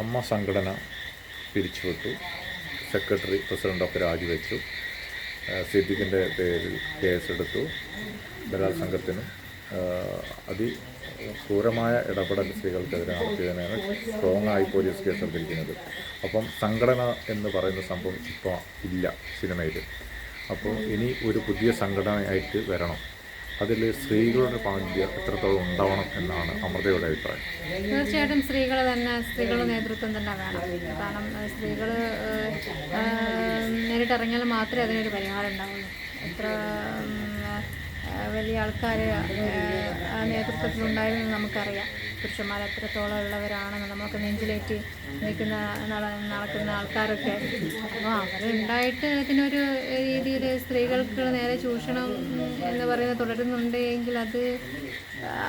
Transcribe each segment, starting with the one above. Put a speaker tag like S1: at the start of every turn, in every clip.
S1: അമ്മ സംഘടന പിരിച്ചുവിട്ടു. സെക്രട്ടറി പ്രസിഡൻ്റൊക്കെ രാജിവെച്ചു. സിദ്ദിഖിൻ്റെ പേരിൽ കേസെടുത്തു. ബലാത്സംഗത്തിനും അതിക്രൂരമായ ഇടപെടൽ സ്ത്രീകൾക്കെതിരെ നടത്തിയതിനാണ് സ്ട്രോങ്ങായി പോലീസ് കേസെടുത്തിരിക്കുന്നത്. അപ്പം സംഘടന എന്ന് പറയുന്ന സംഭവം ഇപ്പോൾ ഇല്ല സിനിമയിൽ. അപ്പോൾ ഇനി ഒരു പുതിയ സംഘടനയായിട്ട് വരണം. അതിൽ സ്ത്രീകളുടെ പങ്ക് എത്രത്തോളം ഉണ്ടാവണം എന്നാണ് അമൃതയുടെ അഭിപ്രായം.
S2: തീർച്ചയായിട്ടും സ്ത്രീകളുടെ നേതൃത്വം തന്നെ വേണം. കാരണം സ്ത്രീകൾ നേരിട്ടിറങ്ങിയാൽ മാത്രമേ അതിനൊരു പരിഹാരം ഉണ്ടാവുള്ളൂ. എത്ര വലിയ ആൾക്കാർ ആ നേതൃത്വത്തിലുണ്ടായിരുന്നു നമുക്കറിയാം. പുരുഷന്മാർ എത്രത്തോളം ഉള്ളവരാണെന്ന് നമുക്ക് നെഞ്ചിലേറ്റി നടക്കുന്ന ആൾക്കാരൊക്കെ. അപ്പോൾ അവരുണ്ടായിട്ട് ഇതിനൊരു രീതിയിൽ സ്ത്രീകൾക്ക് നേരെ ചൂഷണം എന്ന് പറയുന്നത് തുടരുന്നുണ്ടെങ്കിൽ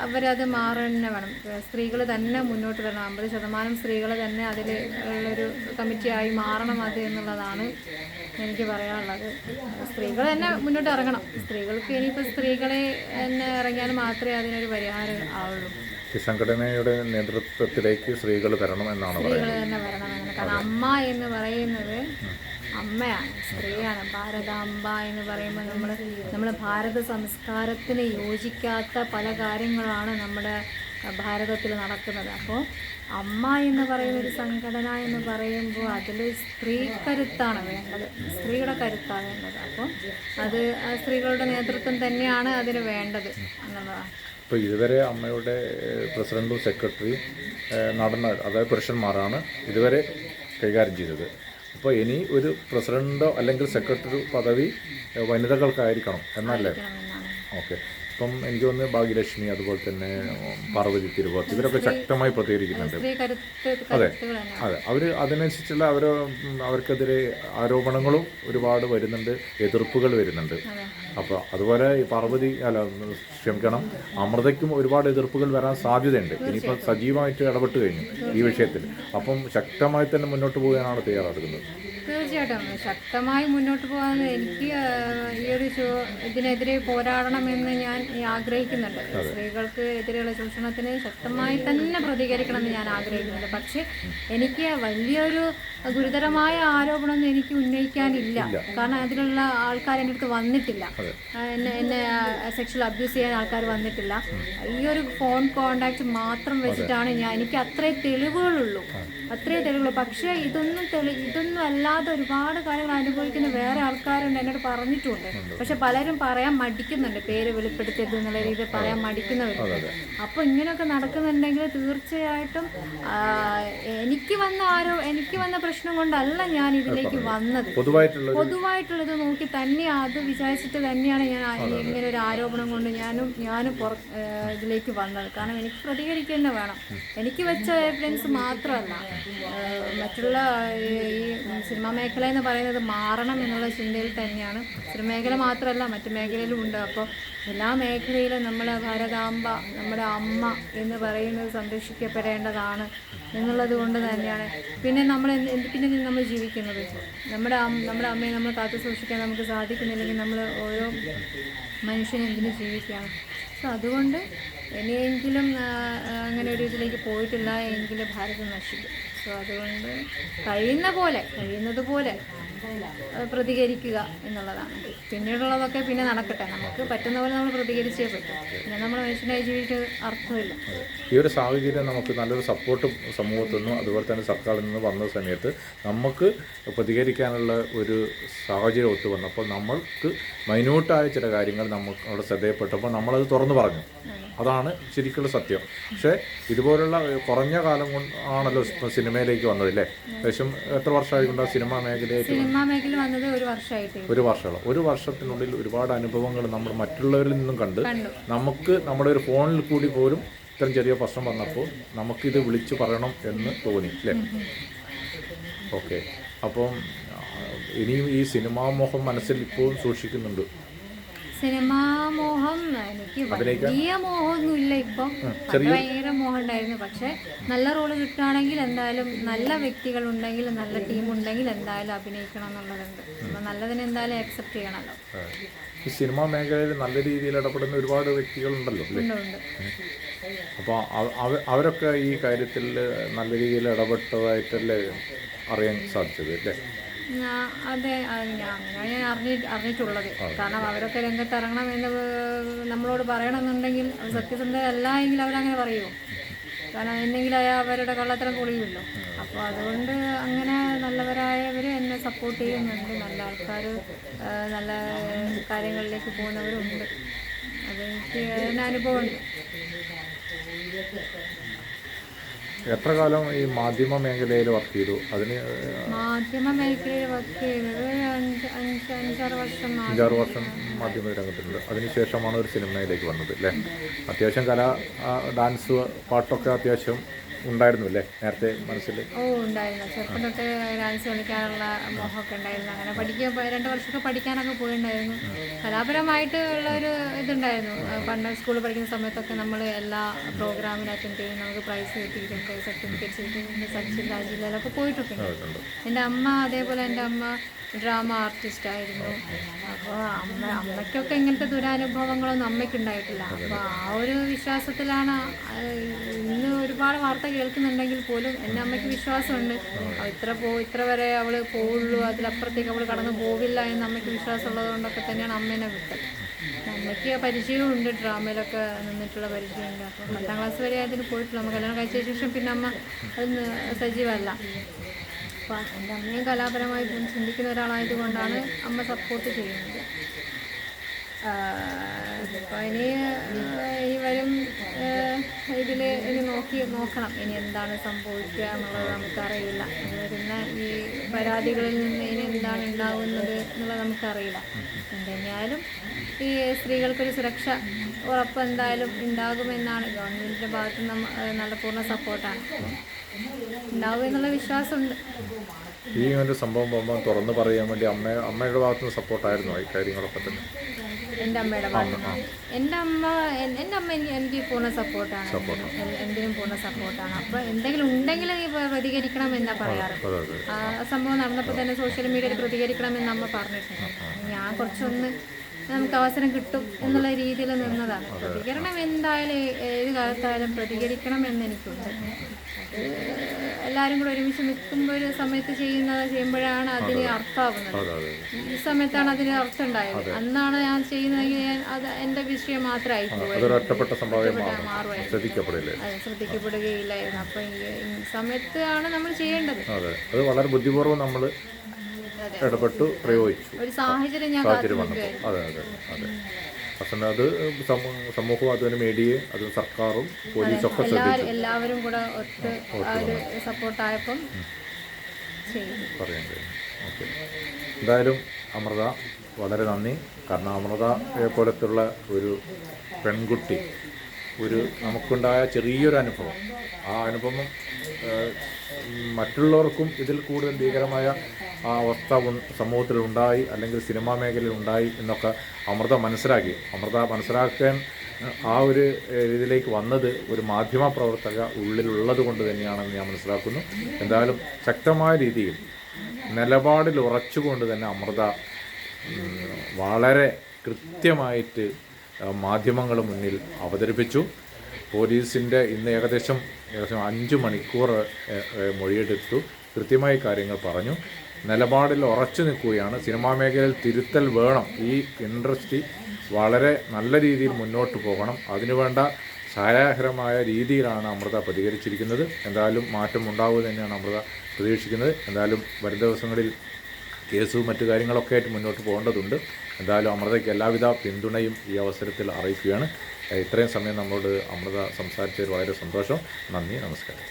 S2: അവരത് മാറന്നെ വേണം. സ്ത്രീകൾ തന്നെ മുന്നോട്ട് വരണം. 50% സ്ത്രീകൾ തന്നെ അതിൽ ഉള്ളൊരു കമ്മിറ്റിയായി മാറണം അത് എന്നുള്ളതാണ് എനിക്ക് പറയാനുള്ളത്. സ്ത്രീകൾ തന്നെ മുന്നോട്ട് ഇറങ്ങണം. സ്ത്രീകൾക്ക് ഇനിയിപ്പോൾ സ്ത്രീകളെ തന്നെ ഇറങ്ങിയാൽ മാത്രമേ അതിനൊരു പരിഹാരം ആവുള്ളൂ.
S1: ഈ സംഘടനയുടെ നേതൃത്വത്തിലേക്ക് സ്ത്രീകൾ വരണം എന്നാണ്
S2: സ്ത്രീകൾ തന്നെ വരണമെന്നാണ്. കാരണം അമ്മ എന്ന് പറയുന്നത് അമ്മയാണ്, സ്ത്രീയാണ്. ഭാരതാംബ എന്ന് പറയുമ്പോൾ നമ്മൾ ഭാരത സംസ്കാരത്തിന് യോജിക്കാത്ത പല കാര്യങ്ങളാണ് നമ്മുടെ ഭാരതത്തിൽ നടക്കുന്നത്. അപ്പോൾ അമ്മ എന്ന് പറയുന്ന ഒരു സംഘടന എന്ന് പറയുമ്പോൾ അതിൽ സ്ത്രീ കരുത്താണ് വേണ്ടത്, സ്ത്രീയുടെ കരുത്താണ് വേണ്ടത്. അപ്പോൾ അത് സ്ത്രീകളുടെ നേതൃത്വം തന്നെയാണ് അതിന് വേണ്ടത് എന്നുള്ളതാണ്.
S1: ഇപ്പോൾ ഇതുവരെ അമ്മയുടെ പ്രസിഡൻറ്റും സെക്രട്ടറിയും അതായത് പുരുഷന്മാരാണ് ഇതുവരെ കൈകാര്യം ചെയ്തത്. അപ്പോൾ ഇനി ഒരു പ്രസിഡൻറ്റോ അല്ലെങ്കിൽ സെക്രട്ടറി പദവി വനിതകൾക്കായിരിക്കണം എന്നല്ലേ? ഓക്കെ. ഇപ്പം എനിക്ക് തോന്നുന്നു ഭാഗ്യലക്ഷ്മി, അതുപോലെ തന്നെ പാർവതി തിരുവോത്ത്, ഇവരൊക്കെ ശക്തമായി പ്രതികരിക്കുന്നുണ്ട്. അതെ, അവർ അതിനനുസരിച്ചുള്ള അവർക്കെതിരെ ആരോപണങ്ങളും ഒരുപാട് വരുന്നുണ്ട്, എതിർപ്പുകൾ വരുന്നുണ്ട്. അപ്പോൾ അതുപോലെ അമൃതയ്ക്കും ഒരുപാട് എതിർപ്പുകൾ വരാൻ സാധ്യതയുണ്ട്. ഇനിയിപ്പോൾ സജീവമായിട്ട് ഇടപെട്ട് കഴിഞ്ഞു ഈ വിഷയത്തിൽ. അപ്പം ശക്തമായി തന്നെ മുന്നോട്ട് പോകാനാണ് തയ്യാറെടുക്കുന്നത്.
S2: തീർച്ചയായിട്ടും ശക്തമായി മുന്നോട്ട് പോകാൻ എനിക്ക് ഇതിനെതിരെ പോരാടണമെന്ന് ഞാൻ ആഗ്രഹിക്കുന്നുണ്ട്. സ്ത്രീകൾക്ക് എതിരെയുള്ള ചൂഷണത്തിന് ശക്തമായി തന്നെ പ്രതികരിക്കണമെന്ന് ഞാൻ ആഗ്രഹിക്കുന്നുണ്ട്. പക്ഷേ എനിക്ക് വലിയൊരു ഗുരുതരമായ ആരോപണമൊന്നും എനിക്ക് ഉന്നയിക്കാനില്ല. കാരണം അതിലുള്ള ആൾക്കാർ എൻ്റെ അടുത്ത് വന്നിട്ടില്ല. എന്നെ സെക്ഷൽ അബ്യൂസ് ചെയ്യാൻ ആൾക്കാർ വന്നിട്ടില്ല. ഈ ഒരു ഫോൺ കോണ്ടാക്ട് മാത്രം വെച്ചിട്ടാണ് എനിക്ക് അത്രേ തെളിവുകളുള്ളൂ. പക്ഷേ ഇതൊന്നും അല്ലാതെ ഒരുപാട് കാര്യങ്ങൾ അനുഭവിക്കുന്ന വേറെ ആൾക്കാരുണ്ട്, എന്നോട് പറഞ്ഞിട്ടുണ്ട്. പക്ഷെ പലരും പറയാൻ മടിക്കുന്നുണ്ട്, പേര് വെളിപ്പെടുത്തരുത് എന്നുള്ള രീതിയിൽ പറയാൻ മടിക്കുന്നവരുണ്ട്. അപ്പോൾ ഇങ്ങനെയൊക്കെ നടക്കുന്നുണ്ടെങ്കിൽ തീർച്ചയായിട്ടും എനിക്ക് വന്ന പ്രശ്നം കൊണ്ടല്ല ഞാൻ ഇതിലേക്ക് വന്നത്. പൊതുവായിട്ടുള്ളത് നോക്കി തന്നെ അത് വിചാരിച്ചിട്ട് തന്നെയാണ് ഞാൻ ഇങ്ങനെ ഒരു ആരോപണം കൊണ്ട് ഞാനും ഇതിലേക്ക് വന്നത്. കാരണം എനിക്ക് പ്രതികരിക്കുക വേണം. എനിക്ക് വെച്ച എവിഡൻസ് മാത്രമല്ല, മറ്റുള്ള ഈ സിനിമാ മേഖല എന്ന് പറയുന്നത് മാറണം എന്നുള്ള ചിന്തയിൽ തന്നെയാണ്. സിനിമ മേഖല മാത്രമല്ല മറ്റു മേഖലയിലും ഉണ്ട്. അപ്പോൾ എല്ലാ മേഖലയിലും നമ്മളെ ഭാരതാംബ, നമ്മുടെ അമ്മ എന്ന് പറയുന്നത് സംരക്ഷിക്കപ്പെടേണ്ടതാണ് എന്നുള്ളത് കൊണ്ട് തന്നെയാണ്. പിന്നെ നമ്മൾ ജീവിക്കുന്നത് നമ്മുടെ അമ്മയെ നമ്മൾ കാത്തു സൂക്ഷിക്കാൻ നമുക്ക് സാധിക്കുന്നില്ലെങ്കിൽ നമ്മൾ ഓരോ മനുഷ്യനും എന്തിനു ജീവിക്കുകയാണ്. സോ അതുകൊണ്ട് ഇനിയെങ്കിലും അങ്ങനെ ഒരു ഇതിലേക്ക് പോയിട്ടില്ല എങ്കിൽ ഭാരതം നശിക്കും. സോ അതുകൊണ്ട് കഴിയുന്നത് പോലെ പ്രതികരിക്കുക എന്നുള്ളതാണ്. പിന്നീടുള്ളതൊക്കെ പിന്നെ നടക്കട്ടെ. നമുക്ക് പറ്റുന്ന പോലെ നമ്മൾ പ്രതികരിച്ചേ പറ്റും. പിന്നെ നമ്മൾ മനുഷ്യനായി ജീവിച്ചിട്ട് അർത്ഥമില്ല.
S1: ഈ ഒരു സാഹചര്യം നമുക്ക് നല്ലൊരു സപ്പോർട്ടും സമൂഹത്തിൽ നിന്നും അതുപോലെ തന്നെ സർക്കാരിൽ നിന്ന് വന്ന സമയത്ത് നമുക്ക് പ്രതികരിക്കാനുള്ള ഒരു സാഹചര്യം ഒത്തു വന്നപ്പോൾ നമ്മൾക്ക് മൈന്യൂട്ടായ ചില കാര്യങ്ങൾ നമ്മുടെ ശ്രദ്ധയപ്പെട്ടപ്പോൾ നമ്മളത് തുറന്നു പറഞ്ഞു. അതാണ് ശരിക്കുള്ള സത്യം. പക്ഷേ ഇതുപോലുള്ള കുറഞ്ഞ കാലം ആണല്ലോ സിനിമയിലേക്ക് വന്നതല്ലേ? ഏകദേശം എത്ര വർഷമായിട്ടുണ്ടോ സിനിമാ മേഖല
S2: വന്നത്?
S1: ഒരു വർഷമോ? ഒരു വർഷത്തിനുള്ളിൽ ഒരുപാട് അനുഭവങ്ങൾ നമ്മൾ മറ്റുള്ളവരിൽ നിന്നും കണ്ട് നമുക്ക് നമ്മുടെ ഒരു ഫോണിൽ കൂടി പോലും ഇത്രയും ചെറിയ പ്രശ്നം വന്നപ്പോൾ നമുക്കിത് വിളിച്ചു പറയണം എന്ന് തോന്നി അല്ലേ? ഓക്കെ. അപ്പം ഇനിയും ഈ സിനിമാ മോഹം മനസ്സിൽ ഇപ്പോഴും സൂക്ഷിക്കുന്നുണ്ട്?
S2: സിനിമാ മോഹം എനിക്ക് വലിയ മോഹമൊന്നുമില്ല. ഇപ്പം ഭയങ്കര മോഹം ഉണ്ടായിരുന്നു. പക്ഷെ നല്ല റോള് കിട്ടുകയാണെങ്കിൽ എന്തായാലും, നല്ല വ്യക്തികളുണ്ടെങ്കിൽ, നല്ല ടീമുണ്ടെങ്കിൽ എന്തായാലും അഭിനയിക്കണം എന്നുള്ളതുണ്ട്. അപ്പം നല്ലതിന് എന്തായാലും അക്സെപ്റ്റ് ചെയ്യണമല്ലോ.
S1: ഈ സിനിമാ മേഖലയിൽ നല്ല രീതിയിൽ ഇടപെടുന്ന ഒരുപാട് വ്യക്തികളുണ്ടല്ലോ.
S2: ഉണ്ട്.
S1: അപ്പോൾ അവരൊക്കെ ഈ കാര്യത്തിൽ നല്ല രീതിയിൽ ഇടപെട്ടതായിട്ടല്ലേ അറിയാൻ സാധിച്ചത് അല്ലേ?
S2: അതെ, അങ്ങനെയാണ് ഞാൻ അറിഞ്ഞിട്ടുള്ളത്. കാരണം അവരൊക്കെ രംഗത്ത് ഇറങ്ങണമെന്ന് നമ്മളോട് പറയണമെന്നുണ്ടെങ്കിൽ അത് സത്യസന്ധരല്ല എങ്കിൽ അവരങ്ങനെ പറയുമോ? കാരണം എന്നെങ്കിലും അവരുടെ കള്ളത്തരം പൊളിയുമല്ലോ. അപ്പോൾ അതുകൊണ്ട് അങ്ങനെ നല്ലവരായവർ എന്നെ സപ്പോർട്ട് ചെയ്യുന്നുണ്ട്. നല്ല ആൾക്കാർ നല്ല കാര്യങ്ങളിലേക്ക് പോകുന്നവരുണ്ട്. അതെനിക്ക് അനുഭവമുണ്ട്.
S1: എത്ര കാലം ഈ മാധ്യമ മേഖലയിൽ വർക്ക് ചെയ്തു?
S2: മാധ്യമ മേഖലയിൽ വർക്ക് ചെയ്തത് 5-6 വർഷം.
S1: 5-6 വർഷം മാധ്യമ രംഗത്തുണ്ട്. അതിനുശേഷമാണ് ഒരു സിനിമയിലേക്ക് വന്നത് അല്ലേ? അത്യാവശ്യം ഡാൻസ് പാട്ടൊക്കെ അത്യാവശ്യം ഉണ്ടായിരുന്നു അല്ലേ നേരത്തെ മനസ്സിൽ?
S2: ഉണ്ടായിരുന്നു. ചെറുപ്പം തൊട്ട് ഡാൻസ് കളിക്കാനുള്ള മോഹമൊക്കെ ഉണ്ടായിരുന്നു. അങ്ങനെ 2 വർഷമൊക്കെ പഠിക്കാനൊക്കെ പോയിട്ടുണ്ടായിരുന്നു. കലാപരമായിട്ടുള്ള ഒരു ഇതുണ്ടായിരുന്നു. പണ്ട് സ്കൂളിൽ പഠിക്കുന്ന സമയത്തൊക്കെ നമ്മൾ എല്ലാ പ്രോഗ്രാമിനും അറ്റൻഡ് ചെയ്യും. നമുക്ക് പ്രൈസ് കിട്ടിയിട്ടുണ്ട്, സർട്ടിഫിക്കറ്റ്സ് കിട്ടിയിട്ടുണ്ട്. സച്ചിൻ ജില്ലയിലൊക്കെ പോയിട്ടുണ്ട്. എൻ്റെ അമ്മ അതേപോലെ എൻ്റെ അമ്മ ഡ്രാമ ആർട്ടിസ്റ്റായിരുന്നു. അപ്പോൾ അമ്മയ്ക്കൊക്കെ ഇങ്ങനത്തെ ദുരനുഭവങ്ങളൊന്നും അമ്മയ്ക്ക് ഉണ്ടായിട്ടില്ല. അപ്പോൾ ആ ഒരു വിശ്വാസത്തിലാണ് ഇന്ന് ഒരുപാട് വാർത്ത കേൾക്കുന്നുണ്ടെങ്കിൽ പോലും എൻ്റെ അമ്മയ്ക്ക് വിശ്വാസമുണ്ട്. ഇത്ര വരെ അവൾ പോവുള്ളൂ, അതിലപ്പുറത്തേക്ക് അവൾ കടന്നു പോവില്ല എന്ന് അമ്മയ്ക്ക് വിശ്വാസമുള്ളത് കൊണ്ടൊക്കെ തന്നെയാണ് അമ്മേനെ വിട്ടത്. അമ്മയ്ക്ക് പരിചയമുണ്ട്, ഡ്രാമയിലൊക്കെ നിന്നിട്ടുള്ള പരിചയമുണ്ട്. അപ്പോൾ 10ാം ക്ലാസ് വരെ അതിന് പോയിട്ടുള്ളൂ. അമ്മ കല്യാണം കഴിച്ച ശേഷം പിന്നെ അമ്മ അത് സജീവമല്ല. അപ്പോൾ എൻ്റെ അമ്മയും കലാപരമായി ചിന്തിക്കുന്ന ഒരാളായതുകൊണ്ടാണ് അമ്മ സപ്പോർട്ട് ചെയ്യുന്നത്. അപ്പോൾ ഇനി വരും ഇതിൽ ഇനി നോക്കണം ഇനി എന്താണ് സംഭവിക്കുക എന്നുള്ളത് നമുക്കറിയില്ല. വരുന്ന ഈ പരാതികളിൽ നിന്ന് ഇനി എന്താണ് ഉണ്ടാകുന്നത് എന്നുള്ളത് നമുക്കറിയില്ല. എന്തെങ്കിലും ഈ സ്ത്രീകൾക്കൊരു സുരക്ഷ ഉറപ്പ് എന്തായാലും ഉണ്ടാകുമെന്നാണ് ഗവൺമെൻറ്റിൻ്റെ ഭാഗത്ത് നിന്ന് നല്ല പൂർണ്ണ സപ്പോർട്ടാണ്. ഉണ്ടാവും എന്നുള്ള വിശ്വാസമുണ്ട്.
S1: ഈ ഒരു സംഭവം പോകുമ്പോൾ തുറന്ന് പറയാൻ വേണ്ടി അമ്മയുടെ ഭാഗത്ത് നിന്ന് സപ്പോർട്ടായിരുന്നു ഈ കാര്യങ്ങളൊക്കെ തന്നെ?
S2: എൻ്റെ അമ്മയുടെ ഭാഗത്ത് എൻ്റെ അമ്മ എനിക്ക് പൂർണ്ണ സപ്പോർട്ടാണ്. എന്തിനും പൂർണ്ണ സപ്പോർട്ടാണ്. അപ്പോൾ എന്തെങ്കിലും ഉണ്ടെങ്കിൽ നീ പ്രതികരിക്കണം എന്നാ പറയാറ്. ആ സംഭവം നടന്നപ്പോൾ തന്നെ സോഷ്യൽ മീഡിയയിൽ പ്രതികരിക്കണമെന്ന് അമ്മ പറഞ്ഞിട്ടുണ്ട്. ഞാൻ കുറച്ചൊന്ന് നമുക്ക് അവസരം കിട്ടും എന്നുള്ള രീതിയിൽ നിന്നതാണ്. പ്രതികരണം എന്തായാലും ഏത് കാലത്തായാലും പ്രതികരിക്കണം എന്നെനിക്കുണ്ട്. എല്ലാവരും കൂടെ ഒരുമിച്ച് നിൽക്കുമ്പോൾ ഒരു സമയത്ത് ചെയ്യുമ്പോഴാണ് അതിന് അർത്ഥമാകുന്നത്. ഈ സമയത്താണ് അതിന് അർത്ഥം ഉണ്ടായത്. അന്നാണ് ഞാൻ ചെയ്യുന്നതെങ്കിൽ അത് എൻ്റെ വിഷയം മാത്രമായി ശ്രദ്ധിക്കപ്പെടുകയില്ലായിരുന്നു. അപ്പോൾ ഈ സമയത്താണ് നമ്മൾ ചെയ്യേണ്ടത്.
S1: അത് വളരെ ബുദ്ധിപൂർവ്വം നമ്മൾ ഇടപെട്ടു പ്രയോഗിച്ചു.
S2: ഒരു സാഹചര്യം ഞാൻ
S1: അത് സമൂഹവും അതിന് മീഡിയയും അത് സർക്കാരും പോലീസും ഒക്കെ
S2: എല്ലാവരും കൂടെ ഒത്ത് സപ്പോർട്ടായപ്പം
S1: പറയാൻ കഴിയും. ഓക്കെ, എന്തായാലും അമൃത വളരെ നന്ദി. കാരണം അമൃതയെ പോലത്തുള്ള ഒരു പെൺകുട്ടി നമുക്കുണ്ടായ ചെറിയൊരു അനുഭവം, ആ അനുഭവം മറ്റുള്ളവർക്കും ഇതിൽ കൂടുതൽ ഭീകരമായ ആ അവസ്ഥ സമൂഹത്തിലുണ്ടായി അല്ലെങ്കിൽ സിനിമാ മേഖലയിൽ ഉണ്ടായി എന്നൊക്കെ അമൃത മനസ്സിലാക്കാൻ ആ ഒരു ഇതിലേക്ക് വന്നത് ഒരു മാധ്യമ പ്രവർത്തക ഉള്ളിലുള്ളത് കൊണ്ട് തന്നെയാണെന്ന് ഞാൻ മനസ്സിലാക്കുന്നു. എന്തായാലും ശക്തമായ രീതിയിൽ നിലപാടിൽ ഉറച്ചുകൊണ്ട് തന്നെ അമൃത വളരെ കൃത്യമായിട്ട് മാധ്യമങ്ങളുടെ മുന്നിൽ അവതരിപ്പിച്ചു. പോലീസിൻ്റെ ഇന്ന് ഏകദേശം 5 മണിക്കൂർ മൊഴിയെടുത്തു, കൃത്യമായി കാര്യങ്ങൾ പറഞ്ഞു, നിലപാടിൽ ഉറച്ചു നിൽക്കുകയാണ്. സിനിമാ മേഖലയിൽ തിരുത്തൽ വേണം. ഈ ഇൻഡസ്ട്രി വളരെ നല്ല രീതിയിൽ മുന്നോട്ട് പോകണം. അതിനുവേണ്ട സഹായകരമായ രീതിയിലാണ് അമൃത പ്രതികരിച്ചിരിക്കുന്നത്. എന്തായാലും മാറ്റം ഉണ്ടാവുക തന്നെയാണ് അമൃത പ്രതീക്ഷിക്കുന്നത്. എന്തായാലും വരും ദിവസങ്ങളിൽ കേസും മറ്റു കാര്യങ്ങളൊക്കെ ആയിട്ട് മുന്നോട്ട് പോകേണ്ടതുണ്ട്. എന്തായാലും അമൃതയ്ക്ക് എല്ലാവിധ പിന്തുണയും ഈ അവസരത്തിൽ അറിയിക്കുകയാണ്. ഇത്രയും സമയം നമ്മളോട് അമൃത സംസാരിച്ചതിൽ വളരെ സന്തോഷം. നന്ദി, നമസ്കാരം.